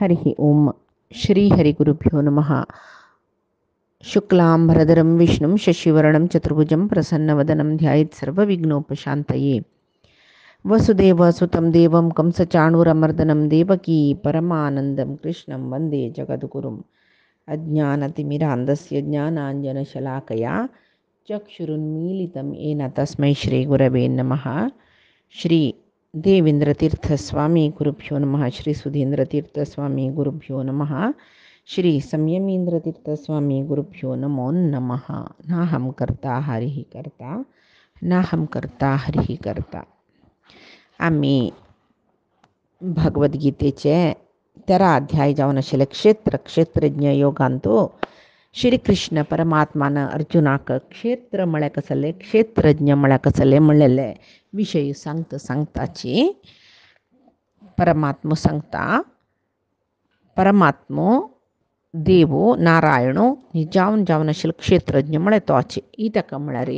हरि ओम. श्री हरिगुरुभ्यो नमः. शुक्लांबरधरं विष्णुं शशिवर्णं चतुर्भुजं प्रसन्नवदनं ध्यायेत् सर्वविघ्नोपशान्तये. वसुदेवसुतं देवं कंसचाणूरमर्दनं देवकी परमानन्दं कृष्णं वन्दे जगद्गुरुम्. अज्ञानतिमिरान्धस्य ज्ञानाञ्जनशलाकया चक्षुरुन्मीलितं येन तस्मै श्रीगुरवे नमः. श्री देवेंद्रतीर्थस्वामी गुरुभ्यो नमः. श्री सुधींद्रतीर्थस्वामी गुरुभ्यो नमः. श्री संयमींद्रतीर्थस्वामी गुरुभ्यो नमो नमः. नाहं कर्ता हरिः कर्ता, नाहं कर्ता हरिः कर्ता. आम्ही भगवद्गीतेचे 13 अध्याय जावन आशिल्ले क्षेत्रज्ञ योगांतू श्रीकृष्ण परमात्मान अर्जुनाक क्षेत्र म्हळ्यार कसले, क्षेत्रज्ञ म्हळ्यार कसले म्हणलेले विषय सांगताची परमात्मो सांगता. परमात्मो देवो नारायणो जावन आशिल्लो क्षेत्रज्ञ म्हळ्यार तोचे. ही ताका म्हळ्यार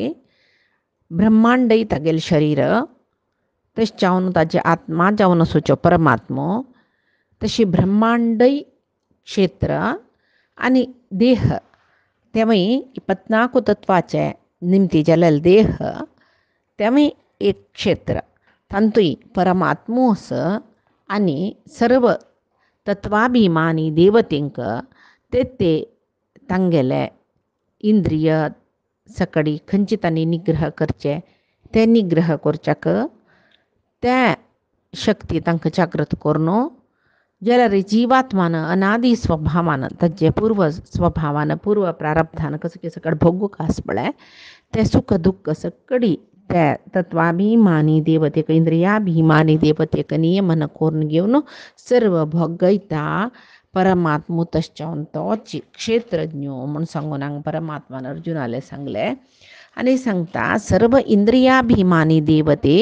ब्रह्मांडय तागेले शरीर, तशें जावन ताजे आत्मा जावन आसूचो परमात्मो, तशी ब्रह्मांडय क्षेत्र आनी देह तेवूय 14 तत्वाचे निमती जाल्ले देह तेवूय एक क्षेत्र. तांतूय परमात्मो आसा आनी सर्व तत्वाभिमानी देवतेंक ते तांगेले इंद्रिय सकडी खंयचे तांणी निग्रह करचे, ते निग्रह करच्याक त्या शक्ती तांकां जागृत करून जाल्यार जीवात्मान अनादी स्वभावान ताजे पूर्व स्वभावान पूर्व प्रारब्धान कसं सकड भोगूंक आस पळय ते सुख दुःख सकडी त्या तत्वाभिमानी देवतेक इंद्रियाभिमानी देवतेक नियमन करून घेवन सर्व भोगयता परमात्मो. तशें तोच क्षेत्रज्ञ म्हूण सांगून हांगा परमात्मान अर्जुनाले सांगले आनी सांगता सर्व इंद्रियाभिमानी देवते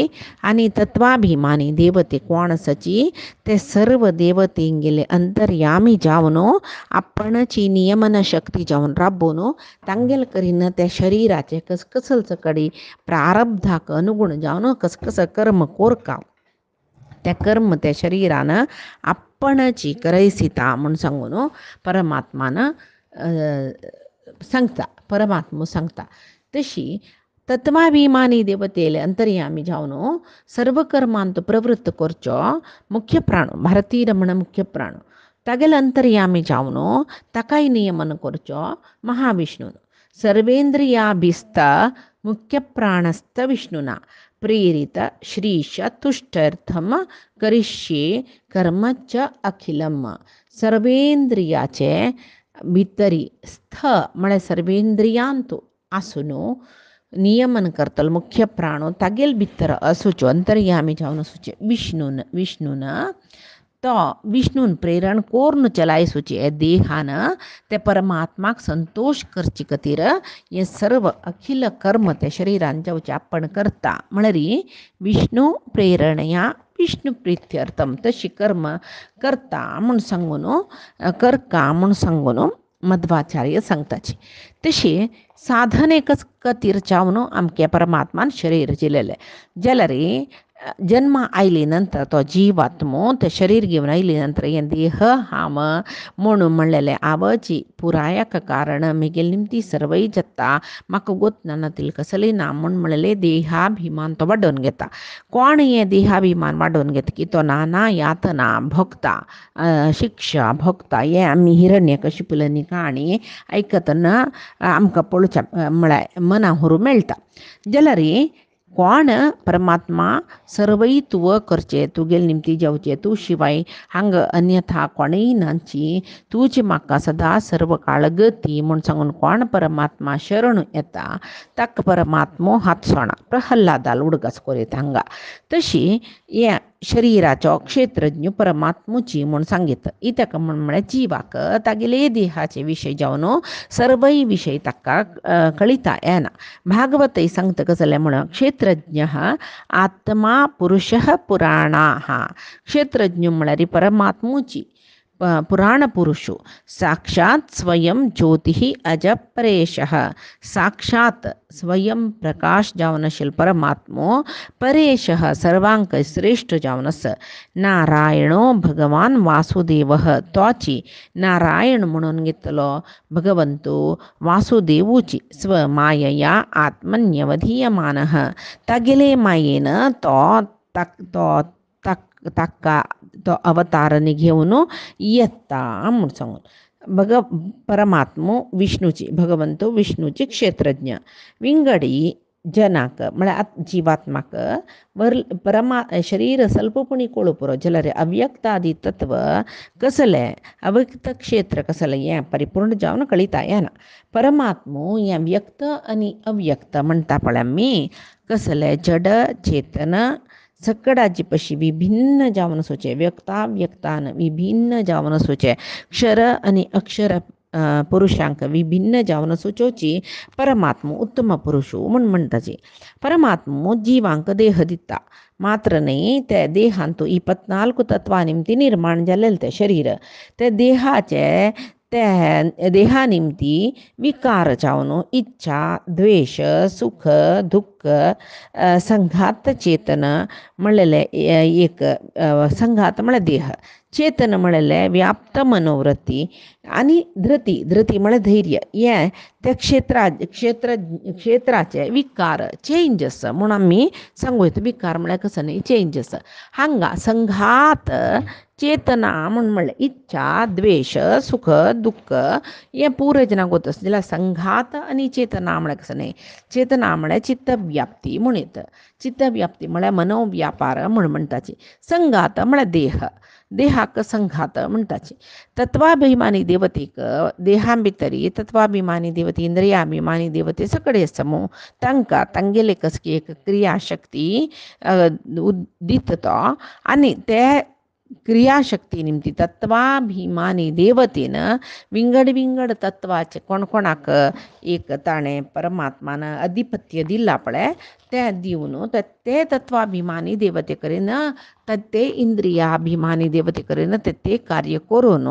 आनी तत्वाभिमानी देवते कोण आसाची ते सर्व देवतेंगेले अंतर्यामी जावन आपणची नियमन शक्ती जावन राबून तांगेल करीन त्या शरीराचे कसकसल सकडी प्रारब्धाक अनुगुण जावन कसकस कर्म कोरका त्या कर्म त्या शरीरान आपणची करयसिता म्हूण सांगून परमात्मान सांगता. परमात्मो सांगता तशी तत्वाभिमानी देवतेले अंतर्यामी जावन सर्व कर्मांत प्रवृत्त करचो मुख्य प्राण भारतीय रमण मुख्य प्राण तागेले अंतर्यामी जावन ताकाय नियमन करचो महाविष्णून. सर्वेंद्रियाभिस्त मुख्य प्राणस्थ विष्णुना प्रेरित श्रीश तुष्टर्थम करिष्ये कर्मच अखिलम. सर्वेंद्रियाचे भितरी स्थ म्हळ्यार सर्वेंद्रियांत आसून नियमन करतलो मुख्य प्राणो तागेल भितर आसूचो अंतर्यामी जावन आसूचे विष्णून तो विष्णून प्रेरण करून चलायसूचे हे देहान ते परमात्माक संतोष करचे खातीर हे सर्व अखिल कर्म त्या शरीरान जावचे आपण करता. म्हळ्यार विष्णू प्रेरणया विष्णू प्रित्यर्थम तशी कर्म करता म्हूण सांगून करका म्हूण सांगून मध्वाचार्य सांगताची. तशी साधनेकच खातीर जावन आमगे परमात्मान शरीर दिलेले जाल्यार जन्म आयले नंतर तो जीवात्मो ते शरीर घेवन आयले नंतर हे देह हाम म्हणून म्हणलेले आवची पुरायक कारण मिगेल निमती सर्वय जत्ता म्हाका गोतना तिल कसले ना म्हूण म्हणलेले देहाभिमान तो वाडोवन घेता. कोण हे देहाभिमान वाडोवन घेता की तो नाना यातना भोगता, शिक्षा भोगता. हे आमी हिरण्यकशिपुलनी काणी आयकतना आमकां पळोवच्या म्हळ्यार मना व्हरूं मेळटा. जाल्यार कोण परमात्मा सर्वय तुव करचे तुगेल निमती जावचे तू शिवाय हांग अन्यथा कोणय नाची तुजी म्हाका सदा सर्व काळ गती म्हूण सांगून कोण परमात्मा शरण येता ताका परमात्मो हात सोणा. प्रहल्लादाल उडगस करीत हांगा तशी हे शरीराचो क्षेत्रज्ञ परमात्मोची म्हूण सांगित. इतका म्हळ्यार जिवाक तागेले देहाचे विशय जावन सर्वय विशय ताका कळिता येना. भागवतय सांगता कसले म्हण क्षेत्रज्ञ आत्मा पुरुष पुराणा. क्षेत्रज्ञ म्हळ्यार परमात्मोची पुराणपुरुषो साक्षात् स्वयं ज्योति अजपरेशः साक्षात स्वयं प्रकाश जावनशील परमात्मो परेशः सर्वांक श्रेष्ठ जावनस नारायणो भगवान वासुदेव तोची नारायण म्हणून घेतलो भगवंतो वासुदेवूची स्वमायया आत्मन्यवधीयमान तागेले मायेन ताका तो अवताराने घेऊन येता म्हणून सांगून परमात्मो विष्णूची भगवंतो विष्णूची क्षेत्रज्ञ विंगडी जनाक म्हळ्यार जीवात्माक शरीर स्वल्पपणी कोळपुरो जलरे अव्यक्तादी तत्व कसले अव्यक्त क्षेत्र कसले हें परिपूर्ण जावन कळिता येना परमात्मो हें व्यक्त आनी अव्यक्त म्हणटा पळय आमी कसले जड चेतन सकडाची पशी विभिन्न जावन सोचे व्यक्तान विभिन्न जावन सोचे क्षर आणि अक्षर पुरुषांक विभिन्न जावन सोचोची परमात्मो उत्तम पुरुषो म्हण म्हणटाची परमात्मो जीवांक देह दिता मात्र न्ही ते देहांतू 24 तत्वां निमती निर्माण जाल्लें तें शरीर ते देहाचे ते देहा निमती विकार जावन इच्छा द्वेष सुख दुःख संघात चेतन म्हणलेले एक संघात म्हळ्यार देह चेतन म्हणलेले व्याप्त मनोवृत्ती आणि धृती म्हळ्यार धैर्य हे त्या क्षेत्राचे विकार चेंजस म्हणून आमी सांगू येता विकार म्हळ्यार कसं न्ही चेंजस हांगा संघात चेतना म्हणलें इच्छा द्वेष सुख दुःख हे पुरे जनांक वता जाल्यार संघात आनी चेतना म्हळ्यार कसं न्ही चेतना म्हळ्यार चित्तव्याप्ती म्हूण येता चित्तव्याप्ती म्हळ्यार मनोव्यापार म्हूण म्हणटाची संघात म्हळ्यार देहाक संघात म्हणटाची तत्वाभिमानी देवतेक देहा भितरी तत्वाभिमानी देवते इंद्रियाभिमानी देवते सगळे समूह तांकां तांगेले कसकी एक क्रियाशक्ती दिता आनी ते क्रियाशक्ती निमती तत्वाभिमानी देवतेन विंगड तत्वाचे कोणाक एक ताणें परमात्मान अधिपत्य दिला पळय ते दिवन ते तत्वाभिमानी देवते कडेन ते इंद्रियाभिमानी देवते कडेन ते कार्य करून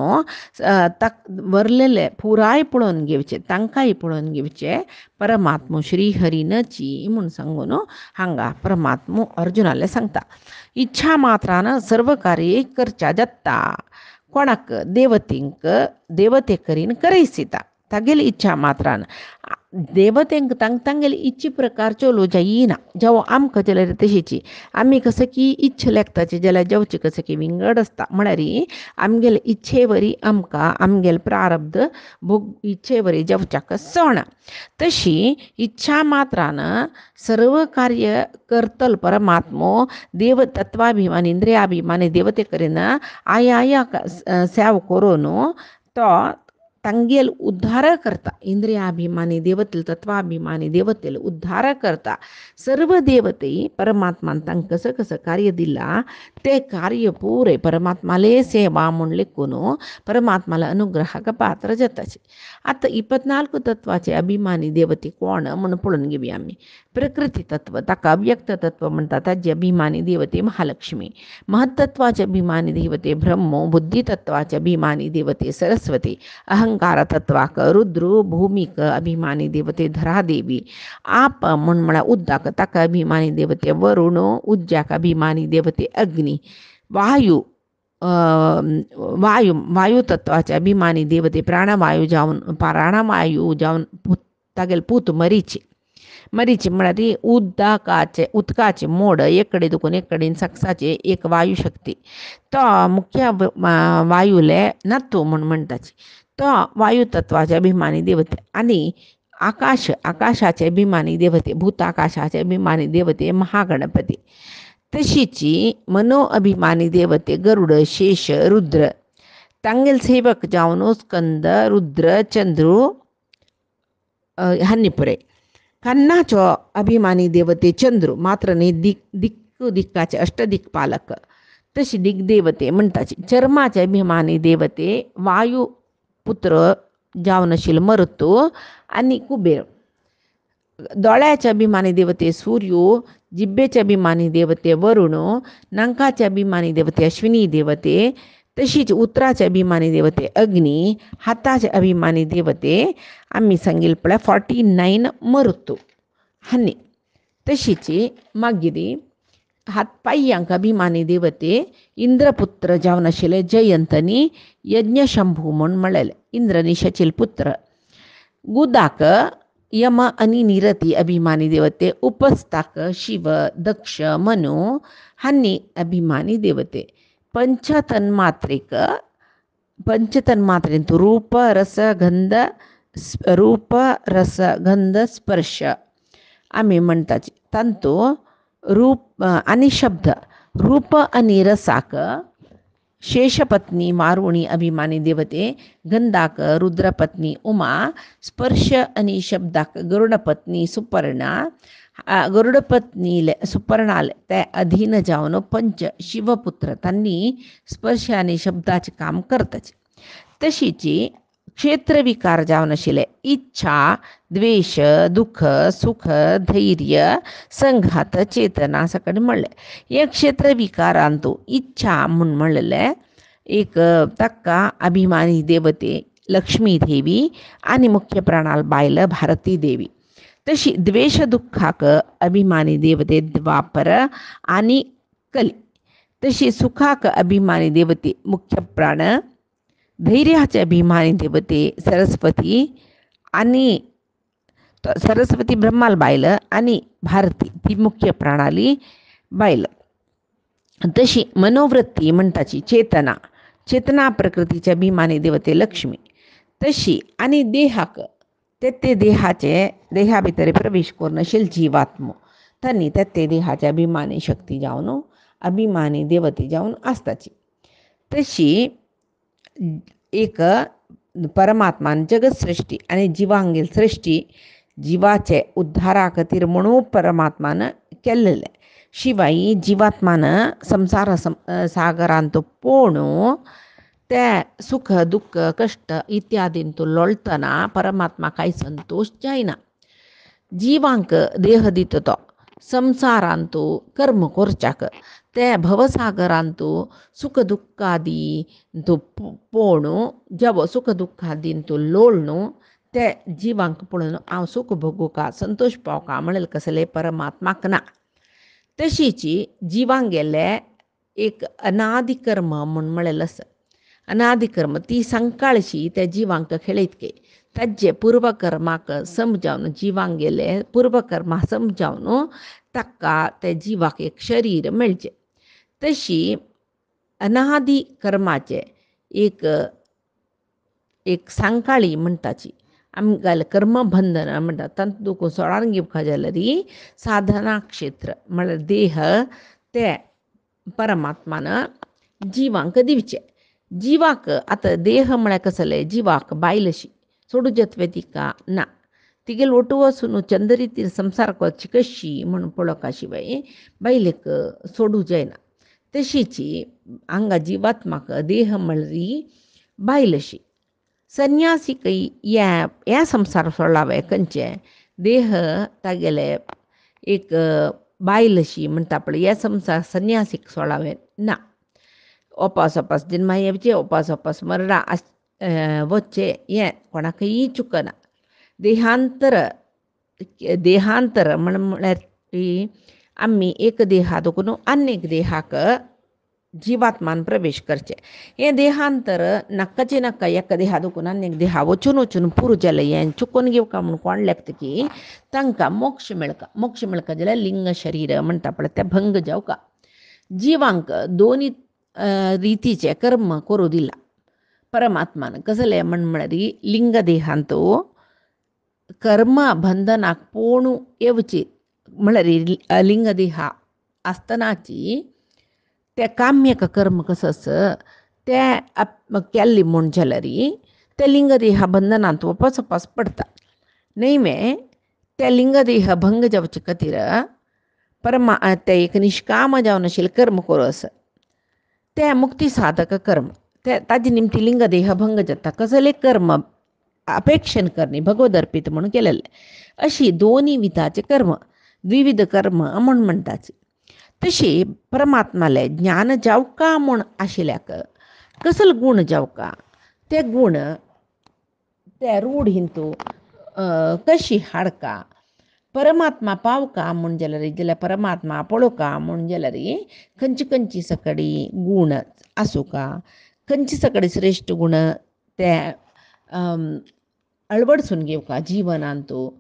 वरलेले पुराय पळोवन घेवचे तांकांय पळोवन घेवचे परमात्मो श्री हरीनची म्हूण सांगून हांगा परमात्मो अर्जुनाले सांगता इच्छा मात्रान सर्व कार्य करच्या जाता कोणाक देवते करीन करयसिता तागेली इच्छा मात्रान देवतेंक तांगेली इच्छे प्रकार चलो जायना जावं आमकां जाल्यार तशीची आमी कसं की इच्छा लेखताची जाल्यार जेवची कसं की विंगड आसता म्हळ्यार आमगेले इच्छे वरी आमकां आमगेले प्रारब्ध भोग इच्छे वरी जेवच्याक सवना तशी इच्छा मात्रान सर्व कार्य करतल परमात्मो देव तत्वाभिमानी इंद्रियाभिमानी देवते करीन आया सेव करून तो तांगेल उद्धार करता इंद्रियाभिमानी देवतेल तत्वाभिमानी देवतेल उद्धार करता सर्व देवते परमात्मान तांकां कसं कसं कार्य दिला ते कार्य पुरे परमात्माले सेवा म्हूण लेखून परमात्माला अनुग्रहाक पात्र जाताचे आतां 24 तत्वाचे अभिमानी देवते कोण म्हूण पळोवन घेवया आमी प्रकृती तत्व ताका अव्यक्त तत्व म्हणटा ताची अभिमानी देवते महालक्ष्मी महत्तत्वाचे अभिमानी देवते ब्रह्मो बुद्धितत्वाचे अभिमानी देवते सरस्वती अहंकार तत्वाक रुद्र भूमिक अभिमानी देवते धरादेवी आप म्हळ्यार उद्दाक ताका अभिमानी देवते वरुण उज्जाक अभिमानी देवते अग्नी वायू तत्वाचे अभिमानी देवते प्राणवायू जावन तागेले पूत मरीची म्हळ्यार उदकाचे मोड एक कडेन दुखून एक कडेन सक्साचे एक वायू शक्ती तो मुख्य वायूले नातू म्हूण म्हणटाची तो वायू तत्वाचे अभिमानी देवते आनी आकाशाचे अभिमानी देवते भूताकाशाचे अभिमानी देवते महागणपती तशीची मनो अभिमानी देवते गरुड शेष रुद्र तांगेल सेवक जावन स्कंद रुद्र चंद्रू हन्नीपुरे कन्नाचो अभिमानी देवते चंद्रू मात्र न्ही दिक्काचे अष्टदिक्पालक तशी दिग्देवते म्हणटाची चर्माचे अभिमानी देवते वायू पुत्र जावन आशिल्ल मरुतू आनी कुबेर दोळ्याचे अभिमानी देवते सूर्य जिब्बेचे अभिमानी देवते वरुण नांकाचे अभिमानी देवते अश्विनी देवते तशीच उतराचे अभिमानी देवते अग्नी, हाताचे अभिमानी देवते आम्ही सांगील पळय 49 मरुतो हन्नी. तशीच मागिरी हातपायांक अभिमानी देवते इंद्रपुत्र जावन आशिल्ले जयंतनी यज्ञशंभू म्हूण म्हळेले, इंद्रनिशाचेल पुत्र. गुदाक यम आणि निरती अभिमानी देवते, उपस्थाक शिव, दक्ष, मनु हानी अभिमानी देवते. पंचतन्मात्रेक पंचतन्मात्रेंतू रूप रस गंध स्पर्श आम्ही म्हणटाच तांतू रूप आणि शब्द. रूप आणि रसाक शेषपत्नी मारुणी अभिमानी देवते, गंधाक रुद्रपत्नी उमा, स्पर्श आणि शब्दाक गरुडपत्नी सुपर्णा. गरुडपत्नीले सुपर्णाले ते अधीन जावन पंच शिवपुत्र त्यांनी स्पर्श आणि शब्दाचे काम करताच. तशीच क्षेत्रविकार जावन आशिल्ले इच्छा, द्वेष, दुःख, सुख, धैर्य, संघात, चेतना सकट म्हणले. हे क्षेत्रविकारांतू इच्छा म्हणून म्हणलेले एक तक्का अभिमानी देवते लक्ष्मी देवी आणि मुख्य प्राणाल बायल भारती देवी. तशी द्वेष दुःखाक अभिमानी देवते द्वापर आणि कली. तशी सुखाक अभिमानी देवते मुख्य प्राण. धैर्याचे अभिमानी देवते सरस्वती आणि सरस्वती ब्रह्माल बायल आणि भारती ती मुख्य प्राणाली बायल. तशी मनोवृत्ती म्हणटाची चेतना, चेतना प्रकृतीच्या अभिमानी देवते लक्ष्मी. तशी आणि देहाक ते देहाचे देहा भितर प्रवेश करून आशिल्ले जीवात्म त्यांनी ते देहाचे अभिमानी शक्ती जावन अभिमानी देवते जावन आसताची. तशी एक परमात्मान जगत सृष्टी आणि जिवांगेल सृष्टी जीवाचे उद्धारा खातीर म्हणून परमात्मान केल्लेले. शिवाय जीवात्मान संसार सागरांत पोणू ते सुख दुःख कष्ट इत्यादींतू लोळतना परमात्मा काही संतोष जायना. जीवांक देह दितो तो संसारांतू कर्म करच्याक ते भवसागरांतू सुख दुःखादी पोणू जब सुख दुःखादींतू लोळणू ते जीवांक पळोवन हांव सुख भोगू का संतोष पावका म्हणलें कसले परमात्माक ना. तशीच जिवांक गेले एक अनादिकर्म म्हूण म्हणलेलें आसा. अनादिकर्म ती संकाळशी त्या जिवांक खेळयतके ताजे पूर्वकर्माक समजावन जिवांक गेले पूर्वकर्मा समजावन ताका त्या जिवाक एक शरीर मेळचें. तशी अनादी कर्माचे एक सांकाळी म्हणटाची आमकां कर्मबंधन म्हणटा तातूंत सोडान घेवपाक जाल्यार साधना क्षेत्र म्हळ्यार देह ते परमात्मान जिवांक दिवचे. जिवाक आतां देह म्हळ्यार कसले जिवाक बायलशी सोडू जेतवे तिका ना. तिगेल ओटू वचून चंद्रितीर संसार करची कशी म्हणून पळोवपा शिवाय बायलेक सोडू जायना. तशीच हांगा जिवात्माक देह म्हळ्यार बायलशी. संन्यासीक ह्या संसार सोडलावे खंयचे देह तागेले एक बायलशी म्हणटा पळय ह्या संसार संन्यासीक सोडावे ना. ओपास जन्मा येवचे ओपास मरडा वच्चे हें कोणाकय चुकना. देहांतर म्हळ्यार आमी एक देहा दुखून आनीक देहाक जिवात्मान प्रवेश करचे. हें देहांतर नक्काचे नक्का एका देहा दुखून आनीक देहा वचून पुरो जालें हें चुकून घेवका म्हूण कोण लेखतकी तांकां मोक्ष मेळका जाल्यार लिंग शरीर म्हणटा पळय तें भंग जावका. जिवांक दोनी रितीचे कर्म करूं दिला परमात्मान. कसले म्हळ्यार लिंग देहांतू कर्म बंधनाक पोणू येवची म्हळ्यार लिंग देहा आसतनाची ते काम्यक कर्म कसं ते केल्ली म्हूण जाल्यार ते लिंग देहा बंधनांत वपास पडटा. नेमे ते लिंग देह भंग जावचे खातीर ते एक निश्काम जावन आशिल्लें कर्म करूं ते मुक्ती साधक कर्म ते ताजे निमती लिंग देह भंग जाता. कसले कर्म अपेक्षण करणी भगवद अर्पित म्हणून केलेले. अशी दोन्ही विधाचे कर्म द्विविध कर्म म्हूण म्हणटाचे. तशी परमात्माले ज्ञान जावका म्हूण आशिल्ल्याक कसल गुण जावका ते गुण त्या रूढ हिंतू कशी हाडका परमात्मा पावका म्हण जाल्यार जाल्यार परमात्मा पळोवका म्हण जाल्यार खंयची खंयची सकडी गुण आसूं का खंयची सकडी श्रेश्ठ गुण ते अळवडसून घेवका जिवनांतू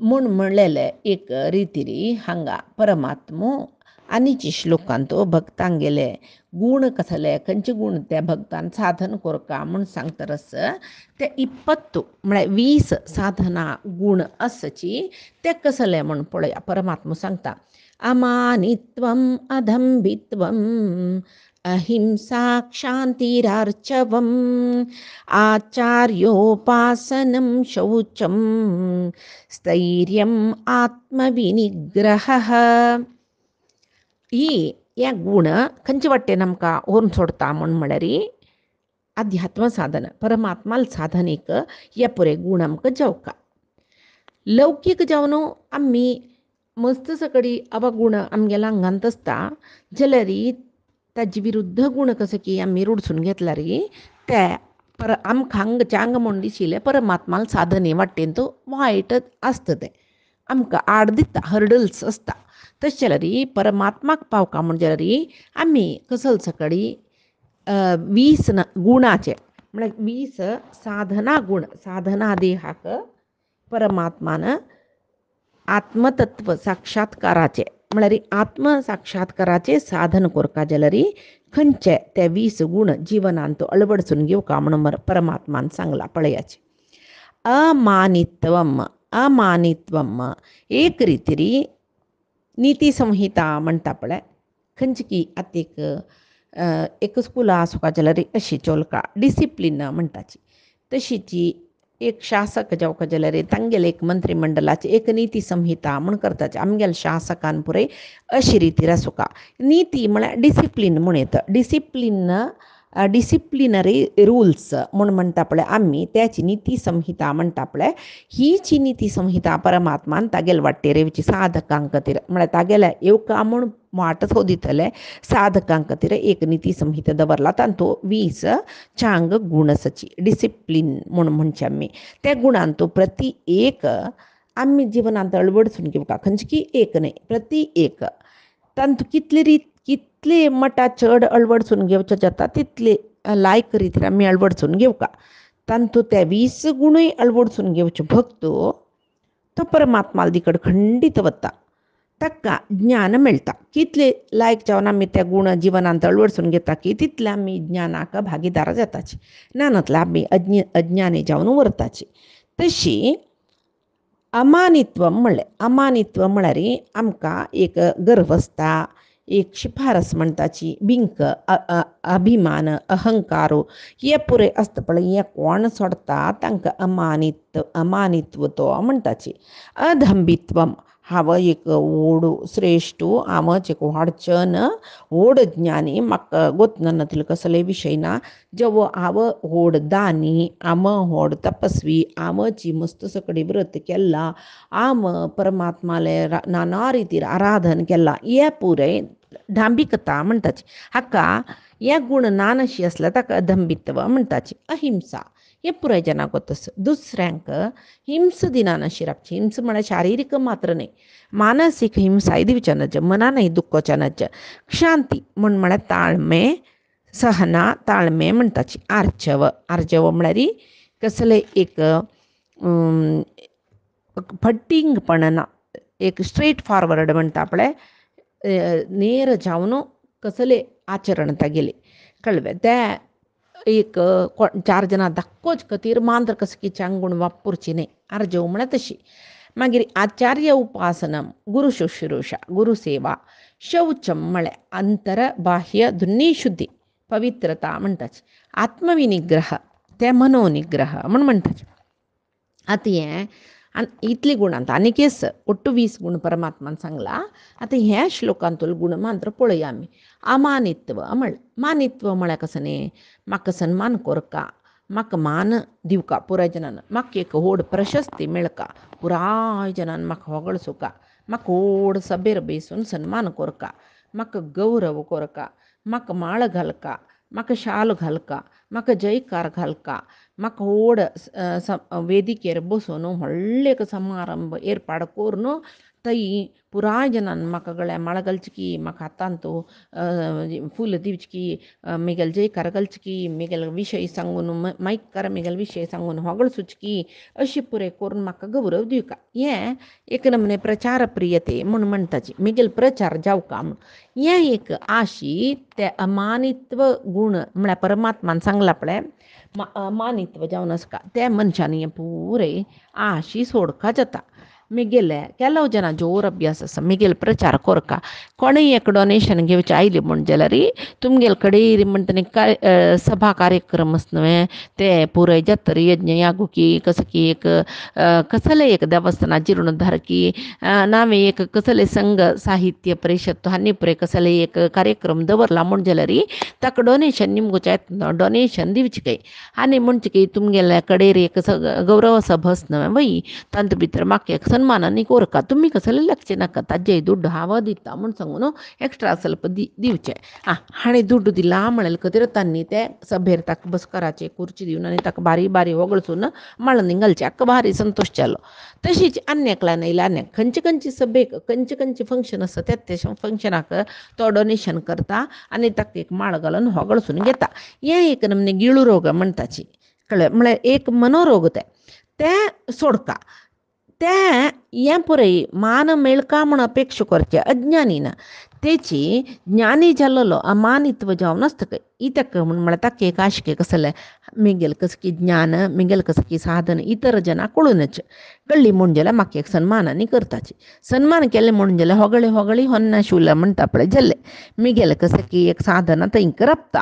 म्हूण म्हणलेले एक रितीरी हांगा परमात्मो आनीची श्लोकांतो भक्तांगेले गुण कसले खंयचे गुण त्या भक्तान साधन कोरका म्हूण सांगतरस ते 20 म्हळ्यार 20 साधना गुण असची ते कसले म्हूण पळया परमात्मा सांगता अमानित्वम अधंबित्वम अहिंसा क्षांतिरार्चवम आचार्योपासनं शौचं स्थैर्यम आत्मविनिग्रह ही या गुण खंयचे वाटेन आमकां ओरून सोडता म्हूण म्हळ्यार अध्यात्म साधन परमात्माल साधनेक हे पुरे गुण आमकां जावका लौकीक जावन आमी मस्त सकडी अव गुण आमगेल्या अंगांत आसता जाल्यार ताजे विरुद्ध गुण कशे की आमी रुडसून घेतल्यार ते आमकां हांगच्या हांगा म्हूण दिशिल्ले परमात्माल साधने वाटेन तो वायट आसता ते आमकां आड दिता हर्डल्स आसता तशें जाल्यार परमात्माक पावका म्हण जाल्यार आमी कसल सकडी 20 गुणाचे म्हळ्यार 20 साधना गुण साधना देहाक परमात्मान आत्मतत्व साक्षात्काराचे म्हळ्यार आत्मसाक्षात्काराचे साधन कोरका जाल्यार खंयचे ते 20 गुण जिवनांत अळवडसून घेवका म्हणून परमात्मान सांगला पळयाचे अमानित्वम एक रितीरी नीती संहिता म्हणटा पळय खंयची की आतां एक स्कुला आसुका जाल्यार अशी चोलका डिसिप्लीन म्हणटाची तशीची एक शासक जावका जाल्यार तांगेले एक मंत्रिमंडलाची एक नीती संहिता म्हण करताचे आमगेल्या शासकान पुरय अशी रितीर आसुका नीती म्हळ्यार डिसिप्लीन म्हण येता डिसिप्लिनरी रूल्स म्हूण म्हणटा पळय आमी त्याची नीती संहिता म्हणटा पळय हीची नीती संहिता परमात्मान तागेले वाटेर येवची साधकां खातीर म्हळ्यार तागेल्या येवका म्हूण वाट सोदितले साधकां खातीर एक नीती संहिता दवरला तांतू 20 चांग गुण आसची डिसिप्लीन म्हूण म्हणचे आमी त्या गुणांत तो प्रति एक आमी जिवनांत अळवडसून घेवका खंयची की एक न्हय प्रति एक तांतू कितले मटा चड अळवडसून घेवचे जाता तितले लायक रितीन आमी अळवडसून घेवका तांतू ते 20 गुणूय अळवडसून घेवचे भक्तो तो परमात्मा दिकड खंडीत वता ताका ज्ञान मेळटा कितले लायक जावन आमी ते गुण जिवनांत अळवडसून घेता की तितले आमी ज्ञानाक भागीदार जाताची ज्ञानांतले आमी अज्ञानी जावन उरताची तशी अमानित्व म्हळ्यार आमकां एक गर्व आसता एक शिफारस म्हणटाची बिंक अभिमान अहंकारो हे पुरे आसता पळय हे कोण सोडता तांकां अमानित्व तो म्हणटाची अधंबित्वम हांव एक व्हड श्रेश्ठ हांवच एक व्हडचन व्हड ज्ञानी म्हाका गोतन कसले विशय ना जेवो हांव व्हड दानी हांव व्हड तपस्वी हांवची मस्त सकडी व्रत केला हांव परमात्माले नाना रितीर आराधन केला हे पुरे डांबिकता म्हणटाची हाका हे गुण नानशी आसल्या ताका अधंबित्व म्हणटाची अहिंसा हे पुराय जनाक वतस दुसऱ्यांक हिंस दिनानशी राखची हिंस म्हळ्यार शारिरीक मात्र न्हय मानसीक हिंसाय दिवचे न्हय मनानय दुखोवचे न्हय क्षांती म्हळ्यार ताळमे सहना ताळमे म्हणटाची आर्जव म्हळ्यार कसले एक फट्टींगपण ना एक स्ट्रेट फॉरवर्ड म्हणटा पळय नेर जावन कसले आचरण तागेले कळ्ळें ते एक 4 जाणां दाखोवचे खातीर मांद्र कशें की चांगूण वापरची न्हय आर्जव म्हळ्यार तशी मागीर आचार्य उपासनम गुरु शुश्रूषा गुरुसेवा शौचम म्हळ्यार अंतर बाह्य दोनी शुद्धी पवित्रता म्हणटाची आत्मविनिग्रह ते मनोनिग्रह म्हण म्हणटाचे आतां हें आनी इतले गुणांत आनीकेस ಒಟ್ಟು 20 गुण परमात्मान सांगला आतां ह्या श्लोकांतलो गुण मात्र पळया आमी अमानित्व मानित्व म्हळ्यार कसं न्ही म्हाका सन्मान कोरका म्हाका मान दिवका पुराय जनान म्हाका एक व्हड प्रशस्ती मेळका पुराय जनान म्हाका होगळसुका म्हाका व्हड सभेर बेसून सन्मान कोरका म्हाका गौरव कोरका म्हाका माळ घालका म्हाका शाल घालका, म्हाका जयकार घालका, म्हाका व्हड वेदिकेर बसून व्हडले समारंभ ಏರ್ಪಾಡು करून थंय पुराय जनान म्हाका गळ्या माळ घालची की, म्हाका हातांत फूल दिवची की, म्हगेल जयकार घालची की, म्हगेल विशय सांगून मायकार म्हगेल विशय सांगून होगळसूच की, अशी पुरे करून म्हाका गौरव दिवका. हें एक नमने प्रचार प्रियते म्हूण म्हणटाची, म्हगेल प्रचार जावका म्हूण. हें एक आशी ते अमानित्व गूण म्हळ्यार परमात्मान सांगला पळय, मानित्व जावन आसका त्या मनशान हें पुरे आशी सोडका जाता. म्हगेले ಕೆಲವು ಜನ ಜೋರು ಅಭ್ಯಾಸ म्हगेल प्रचार कोरका. कोणेय एक डोनेशन घेवचें आयलें म्हण जाल्यार तुमगेल कडेन म्हणटा काय सभा कार्यक्रम न्हय ते पुराय जातर यज्ञ यागुकी कसं की एक कसले एक देवस्थाना जीर्णोद्धार की नावे एक कसले संघ साहित्य परिषद हानी पुरे कसले एक कार्यक्रम दवरला म्हण जाल्यार ताका डोनेशन निमगोच्या डोनेशन दिवची काय आनी म्हणचे की तुमगेल्या कडेन एक गौरव सभा न्हय वय तांत भितर म्हाका एक सन्मानानी कोरका, तुमी कसले लागचे नाका, ताजे ದುಡ್ಡು हांव दिता म्हूण सांगून एक्स्ट्रा ಸ್ವಲ್ಪ दिवचें. हाणें ದುಡ್ಡು दिला म्हळ्यार खातीर तांणी ते सभेर ताका बसकाराचे खुर्ची दिवन आनी ताका बारी बारी वगळसून माळांनी घालचें. हाका भारी संतोश जालो. तशीच आन्याकला न्हयल्या आन्याक खंयचे सभेक खंयचे फंक्शन आसा त्या फंक्शनाक तो डोनेशन करता आनी ताका एक माळ घालून होगळसून घेता. हें एक नमने गिळू रोग म्हणटाची, कळ्ळें, म्हळ्यार एक मनोरोग ते सोडका. ते हें पुरय मान मेळका म्हूण अपेक्षा करचे अज्ञानीन तेची ज्ञानी जाल्लो अमानित्व जावन आसतका इतक म्हळ्यार ताका एक आशिके कसले म्हगेल कसं की ज्ञान म्हगेल कसं की साधन इतर जना कळूनच कळ्ळी म्हूण जाल्यार म्हाका एक सन्मानानी करताची. सन्मान केलें म्हूण जाल्यार होगळी होगळी होन्ना शुला म्हणटा पळय जाल्लें म्हगेल कसं की एक साधन थंय करपता.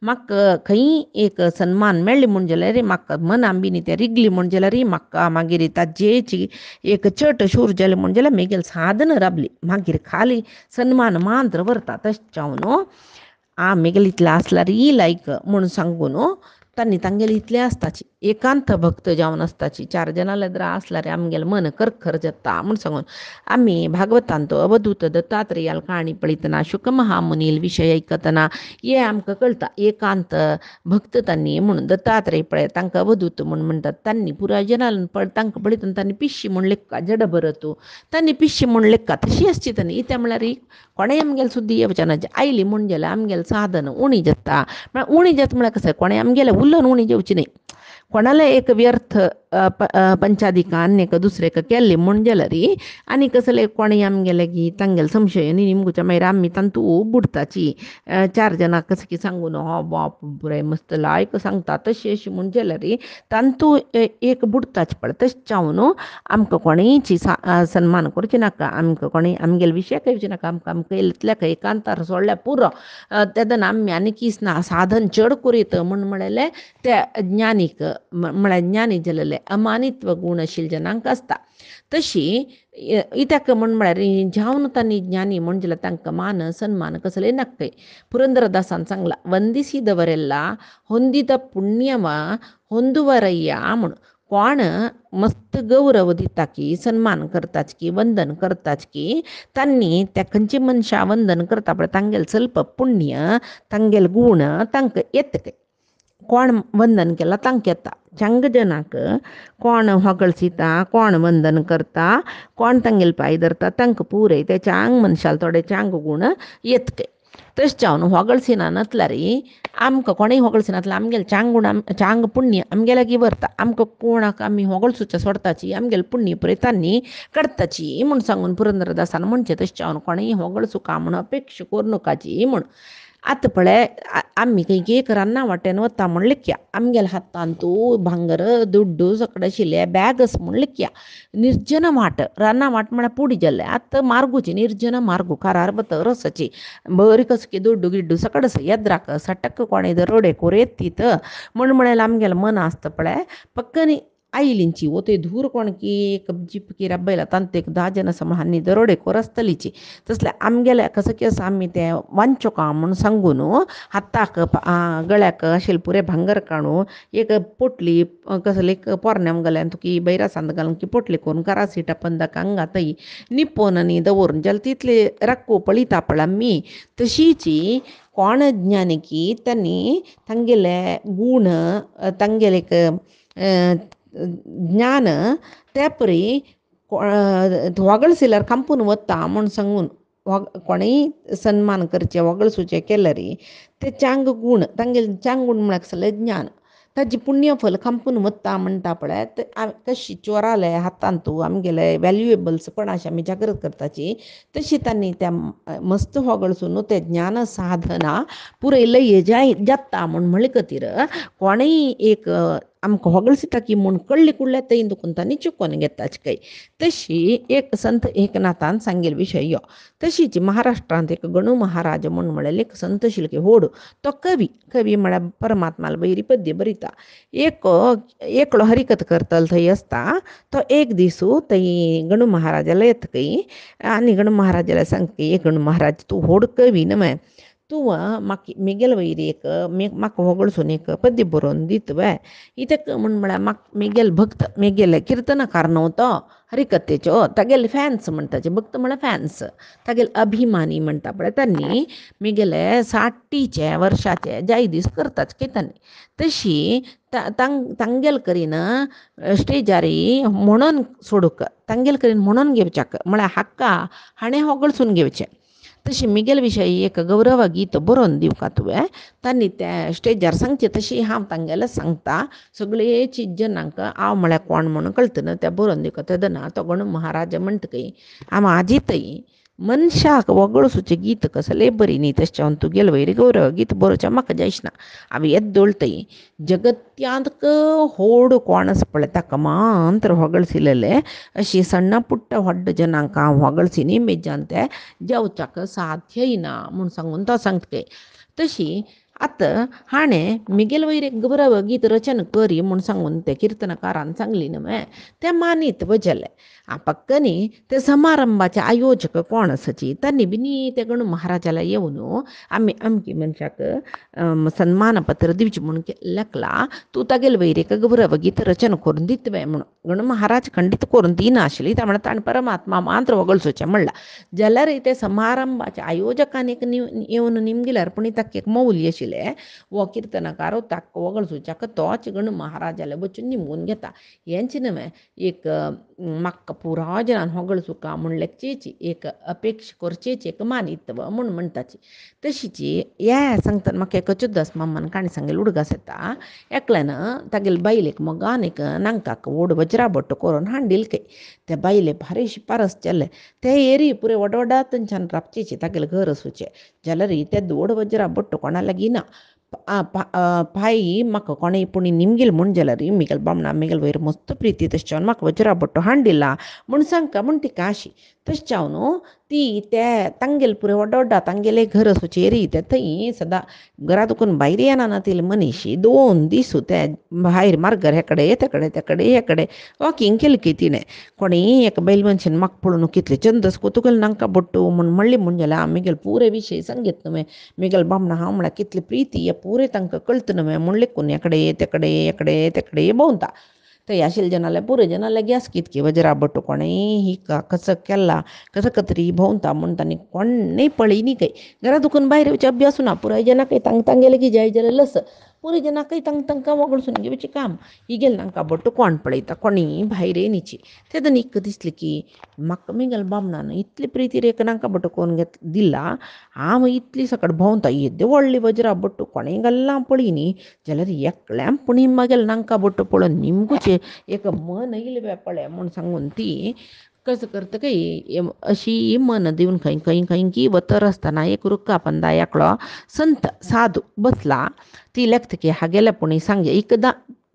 म्हाका खंय एक सन्मान मेळ्ळी म्हूण जाल्यार म्हाका मनान बीन तें रिगली म्हूण जाल्यार म्हाका मागीर ताजेची एक चट शूर जालें म्हूण जाल्यार म्हगेल साधन राबली मागीर खाली सन्मान मात्र व्हरता. तशें जावन म्हगेल इतलें आसल्यार लायक म्हूण सांगून तांणी तांगेल इतलें आसताची एकांत भक्त जावन आसताची. 4 जाणां लेद्र आसल्यार आमगेल मन करखर जाता म्हूण सांगून आमी भागवतांत अवधूत दत्तात्रेयाल काणी पळयतना शुक महामुनील विशय आयकतना हें आमकां कळटा. एकांत भक्त तांणी म्हणून दत्तात्रेय पळय तांकां अवधूत म्हूण म्हणटात. तांणी पुराय जनान तांकां पळयतना तांणी पिश्शी म्हूण लेखा जड भरत तांणी पिश्शी म्हूण लेखा तशी आसची तांणी इत्या म्हळ्यार कोणें आमगेल सुद्दी येवचना आयली म्हूण जाल्यार आमगेल साधन उणी जाता. म्हळ्यार उणी जाता म्हळ्यार कशें कोणें आमगेलें उल्लन उणी जेवची न्हय. कोणाला एक व्यर्थ पंचादिका अन्यक दुसरेक केल्ली म्हूण जाल्यार आनी कसले कोणें आमगेले की तांगेले संशय न्ही निमगुच्या मागीर आमी तांतू बुडताची. 4 जाणां कसं की सांगून हो बाप पुराय मस्त लायक सांगता तशी अशी म्हूण जाल्यार तांतू एक बुडताच पळय. तशें जावन आमकां कोणेंची सन्मान करचें नाका, आमकां कोणें आमगेले विशय घेवचे नाका, आमकां इतल्याक एकांतार सोडल्यार पुरो. तेदन आमी आनी किस ना साधन चड करीत म्हूण म्हणलें त्या ज्ञानीक म्हळ्यार ज्ञानी जाल्ले अमानित्व गूण आशिल्ल्या जनांक आसता. तशी इत्याक म्हूण म्हळ्यार जावन तांणी ज्ञानी म्हूण जाल्यार तांकां मान सन्मान कसले नाका. पुरंदरदासान सांगला ವಂದಿಸಿದವರೆಲ್ಲ ಹೊಂದಿದ पुण्यವ ಹೊಂದುವರಯ್ಯ म्हूण. कोण मस्त गौरव दिता की सन्मान करताच की वंदन करताच की तांणी त्या खंयची मनशां वंदन करता पळय तांगेल ಸ್ವಲ್ಪ पुण्य तांगेल गूण तांकां येतके. कोण वंदन केला तांकां येता. चांग जनाक कोण होगळसिता कोण वंदन करता कोण तांगेल पांय धरता तांकां पुरय ते चांग मनशाल थोडे चांग गूण येतके. तशें जावन होगळसिना नातल्यार आमकां कोणेंय होगळसिना नातल्यार आमगेल चांग गूण चांग पुण्य आमगे लागीं व्हरता. आमकां कोणाक आमी होगळसुचें सोडताची आमगेल पुण्य पुरय तांणी काडटाची म्हूण सांगून पुरंदरदासान म्हणचें. तशें जावन कोणेंय होगळसुका म्हूण अपेक्षा करूं नकाची म्हूण. आतां पळय आमी खंय एक रानां वाटेन वता म्हूण लेखया आमगेल्या हातांतू भांगर दुड्डू सगळें आशिल्लें बॅग आसा म्हूण लेखया. निर्जन वाट रानां वाट म्हळ्यार पुडी जाल्ले आतां मार्गूची निर्जन मार्गू कारार बतर आसाची बरी कस की दुड्डू गिड्डू सकड आसा येद्राक सटक कोणें रोडे कोर येतीत म्हूण म्हळ्यार आमगेलें मन आसता पळय पक्कनी आयलींची वो ते धूर कोण की एक जिपकी रब्बायला तांत एक 10 जन समहांनी दरोडेखोर आसतलीची तसले आमगेल्या कसं केस आम्ही ते वांचोका म्हणून सांगून हाताक गळ्याक अशेल पुरे भांगर काणू एक पोटली कसले एक पोरण्याम गल्यान तुकी बैरा सांद घालून की पोटली करून करा सीटा पंदाक अंगातई निप्पोन आणि दवरून जल तिथले रक्को पळीता पळाम्मी तशीची कोण ज्ञानिकी त्यांनी तांगेले गुण तांगेले ज्ञान त्यापरी वगळसिल्यार कंपून वता म्हूण सांगून कोणेय सन्मान करचे वगळसूचे केल्यारी ते चांग गुण तांगेले चांग गुण म्हळ्यार सगळे ज्ञान ताजी पुण्यफल कंपून वता म्हणटा पळय कशी चोराले हातान तूं आमगेले व्हॅल्युएबल्स पण अशी आमी जागृत करताची तशी त्यांनी त्या मस्त होगळसून ते ज्ञान साधना पुरयलं हेजाय जाता म्हूण म्हळी खातीर कोणेय एक आमकां होगळसिता की म्हूण कळ्ळी कुडल्या थंय दुखून तांणी चुकोवन घेताची काय तशी एक संत एकनाथान सांगेल विशय यो तशीच महाराष्ट्रांत एक गणू महाराज म्हूण म्हळेले एक संत शिलके होड तो कवी म्हळ्यार परमात्माला बैरी पद्य बरयता एकलो हरिकथ करतलो थंय आसता तो एक दिसू थंय गणू महाराजाला येतकय आनी गणू महाराजाला सांगता गणू महाराज तूं होड कवी न्हय तूं म्हाका मेगेल वयरी एक म्हाका होगळसून एक पद्य बरोवन दित बाय इतक म्हळ्यार म्हाका मेगेल भक्त मेगेले किर्तनकार न्हू तो हरिकथेच्यो तागेले फॅन्स म्हणटाचे भक्त म्हळ्यार फॅन्स तागेले अभिमानी म्हणटा पळय त्यांनी मेगेले 60 वर्साचे जाय दीस करताच की त्यांनी तशी तांगेल करीन स्टेजारी म्हणून सोडूक तांगेल करीन म्हणून घेवच्याक म्हळ्यार हक्का हाणें होगळसून घेवचें तशी मिगेल विशयी एक गौरव गीत बरोवन दिवका तुवें तांणी त्या स्टेजार सांगचें तशी हांव तांगेले सांगता सगळेची जनांक हांव म्हळ्यार कोण म्हणून कळतना तें बरोवन दिवका तेदना तो गणू महाराज म्हणटकय हांव आजीतय मनशाक वगळसूचें गीत कसलें बरी न्ही तशें तुगेले वयरी गौरव गीत बरोवचें म्हाका जायना हांव येत दोळतय जगत्यांत होड कोण आसा पळय ताका मात्र होगळसिलेले अशी सण्ण पुट्ट व्हड्ड जनांक हांव होगळसीन इमेजान ते जेवच्याक साध्यय ना म्हूण सांगून तो सांगतकय तशी आतां हाणें मिगेल वयर एक गौरव गीत रचन करी म्हूण सांगून ते किर्तनकारान सांगली न्हय तें मानीत बजले पक्कनी ते समारंभाचे आयोजक कोण आसाची तांणी बी ते गणू महाराजाला येवन आमी अमकी मनशाक सन्मानपत्र दिवचें म्हूण लेखला तूं तागेले वयर एक गौरव गीत रचन करून दितवे म्हणून गणू महाराज खंडीत करून दिनाशिल्ली त्या म्हणल्यार ताणें परमात्मा मात्र वगळसूचें म्हणलां जाल्यार ते समारंभाच्या आयोजकान एक येवन निमगिल्यार पूण ताका एक मौल्य आशिल्लें वो किर्तनकार ताका वगळसूच्याक तोच गणू महाराजाले वचून निमगून घेता हेंच न्हय एक म्हाका पुराय जनान होगळसूका म्हूण लेखचेची एक अपेक्षा करचेची एक मानित्व म्हूण म्हणटाची तशीची हे सांगतना म्हाका एक अच्युतदास मामान काणी सांगेल उडगास येता एकल्यान तागेले बायलेक मोगान एक नांकाक व्हड वज्रा भट्ट करून हाडील खंय त्या बायले भारी शिपारस केले ते एरी पुरे वडवडा थंयच्यान राबचेची तागेलें घर आसूचें जाल्यार ते व्हड वज्रा भट्ट कोणा लागीं ना पायी म्हाका कोणेय पुणी निमगेल म्हूण जाल्यार मिगेल बामणा मिगेल वयर मस्त प्रिती तशें म्हाका वज्रा भट्ट हाडिला म्हूण सांगता म्हूण तिका आशी तशें हांव न्हू ती ते तांगेले पुरे वडवडा तांगेले घर आसूचें एरी ते थंय सदां घरा दुखून भायर येना तिले मनीशी 2 दीस ते भायर मार्गर हेकडे तेकडे वॉकिंग केलें की तिणें कोणेय एक बैल मनशान म्हाका पळोवन कितले चंदस तुगेले नांका बट्टू म्हूण म्हणली म्हूण जाल्यार हांव मिगेल पुरे विशय सांगीत न्हय मिगेल बामणा हांव म्हळ्यार कितली प्रिती पुरे तांकां कळत न्हय म्हूण लेखून एकडे भोंवता थंय आशिल्ले जनाले पुरे जनाले गॅस कितकी वज्रा भट्ट कोणेय ही कसं केला कसं कतरी भोंवता म्हूण तांणी कोणेय पळयनी खंय घरा दुखून भायर येवचें अभ्यास ना पुराय जनाकय तांगेले की जाय जाल्यार लस पुरे जनाकय तांकां वगळसून घेवचें काम इगेल नांका भट्ट कोण पळयता कोणीय भायर येनीची तेदो न्ही दिसलें की म्हाका मिगेल बामणान इतली प्रितीर एक नांका भट्ट करून दिला हांव इतली सकट भोंवता येद्यो व्हडली वज्रा भट्ट कोणेय घाल्ला पळयनी जाल्यार एकल्यान पुणी मागेल नांका भट्ट पळोवन निमगुचें एक मन येयलें पळय म्हूण सांगून ती कसं करता काय अशी मन दिवन खंय की वतर आसतना एक रुक्का पंदा एकलो संत साधू बसला ती लेखतकी हागेल्या पुणी सांगे एकदां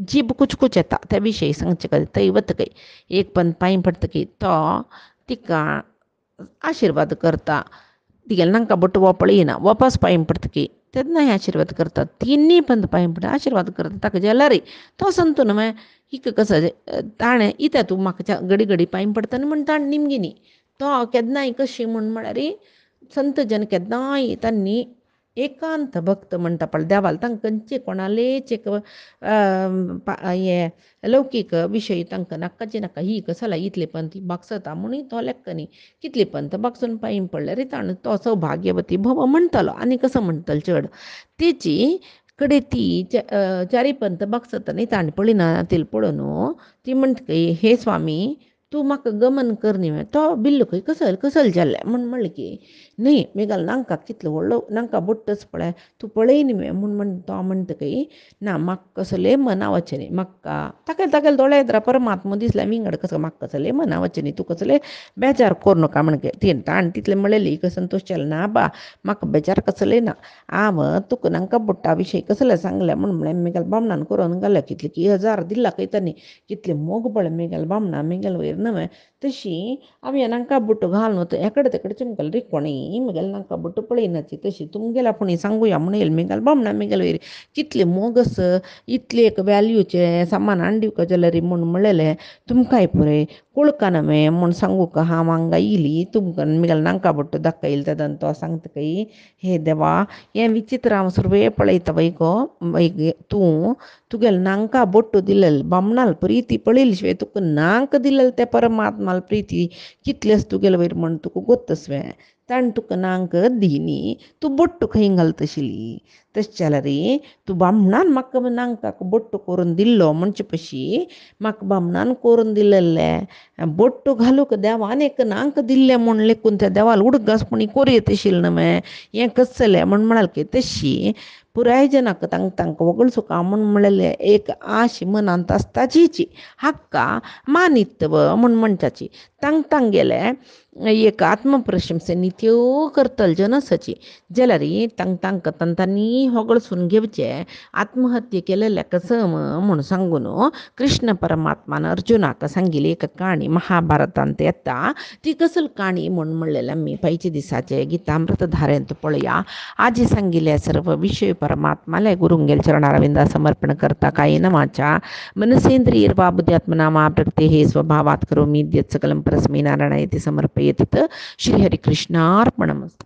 जीब कुचकुच येता त्या विशयी सांगचे थंय वतकय एक पंत पांय पडटकी तो तिका आशिर्वाद करता तिगेले नांका भट्ट वो पळयना वापस पांय पडटकी तेन्नाय आशिर्वाद करतात तिन्नी पंत पांय पडून आशिर्वाद करतात ताका जेल्यारय तो संतो न्हय हिक कसो ताणें इता तूं म्हाका घडी घडी पांय पडटा म्हण ताण निमगिनी तो केन्नाय कशी म्हळ्यार संत जन केन्नाय तांणी एकांत भक्त म्हणटा पळय देवाल तांकां खंयचे कोणालेच एक हे लौकीक विशय तांकां नाकाचे नाका ही कसाला इतले पंत बागसता म्हणून तो लेक्क न्ही कितले पंत बागसून पांय पडल्यार ताण तो सौभाग्यवती भव म्हणटलो आनी कसो म्हणटलो चड तेची कडेन ती चारी पंत बागसता न्ही ताण पळयना तिला पळोवन ती म्हणटा हे स्वामी तूं म्हाका गमन कर न्ही तो बिल्लो खंय कसल जाल्लें म्हणलें की न्ही मेघाल नांका कितलो व्हडलो नांका बुट्टच पळय तूं पळय न्ही म्हण तो म्हणटकय ना म्हाका कसले मना वचचे न्ही म्हाका तागेले दोळे येता परमात्मा दिसल्या विंगड कसो म्हाका कसले मना वचचे न्ही तूं कसले बेजार कोर नाका म्हणके ती ताण तितलें म्हणलेली संतोश केलो ना बा म्हाका बेजार कसले ना हांव तुका नांका बुट्टा विशय कसले सांगले म्हण मेघाल बामणान करून घाल्या कितले की 1000 दिला खंय तांणी कितले मोग पळय मेघाल बामणा मेघाल वयर न्हय तशी हांवें नांका बुट्टो घालून एकडे तेकडे चिमकल रे कोणीय मेघाल नांका बुट्टो पळयनाची तशी तुमगेल्या फुडें सांगुया म्हण येयलें मेघाल बामणा मेघाल वयर कितले मोगस इतले एक वॅल्यूचे सामान हाडून दिवका जाल्यार म्हूण म्हणलेलें तुमकांय पळय कुळकान म्हूण सांगू का हांव हांगा येयली तुमकां मेघाल नांका बुट्टो दाखयले तेदन तो सांगतकय हे देवा हें विचित्र हांव सुरवे पळयता वय गो तूं तुगेले नांका बुट्टो दिलेले बामणाल प्रिती पळयले शिवाय तुका नांक दिलेले ते परमात्माल प्रिती कितलेच तुगेले वयर म्हण तुका गोत्तसवें ताणें तुका नांक दिनी तूं बुट्टो खंय घालता आशिल्ली तशें जाल्यार तूं बामणान म्हाका नांकाक बुट्टो करून दिल्लो म्हणचे पशी म्हाका बामणान करून दिलेले बुट्टो घालूंक देवान एक नांक दिल्लें म्हूण लेकून त्या देवाल उडगासपणी कोरयत आशिल्लें न्हय हें कसलें म्हूण म्हणाल की तशी पुराय जनाक तांकां वगळसूका म्हूण म्हणलेलें एक आश मनांत आसताची हक्का मानित्व म्हूण म्हणटाची तांगेले एक आत्मप्रशंसे नित्यो करतल जनसाची जाल्यार तांकां तांणी होगळसून घेवचे आत्महत्या केलेल्या कसम म्हूण सांगून कृष्ण परमात्मान अर्जुनाक सांगिल्ली एक काणी महाभारतांत येता ती कसल काणी म्हूण म्हणलेलें आमी पयचे दिसाचे गीतामृत धारेंत पळया आजी सांगिल्ले सर्व विषय परमात्माले गुरुंगेल चरणारविंदा समर्पण करता कायेन वाचा मनसेंद्रियर्वा बुद्ध्यात्मना मा प्रकृतेः स्वभावात् करोमि यत् सकलं परस्मै नारायणायति समर्पयेत् श्री हरिकृष्णार्पणमस्तु।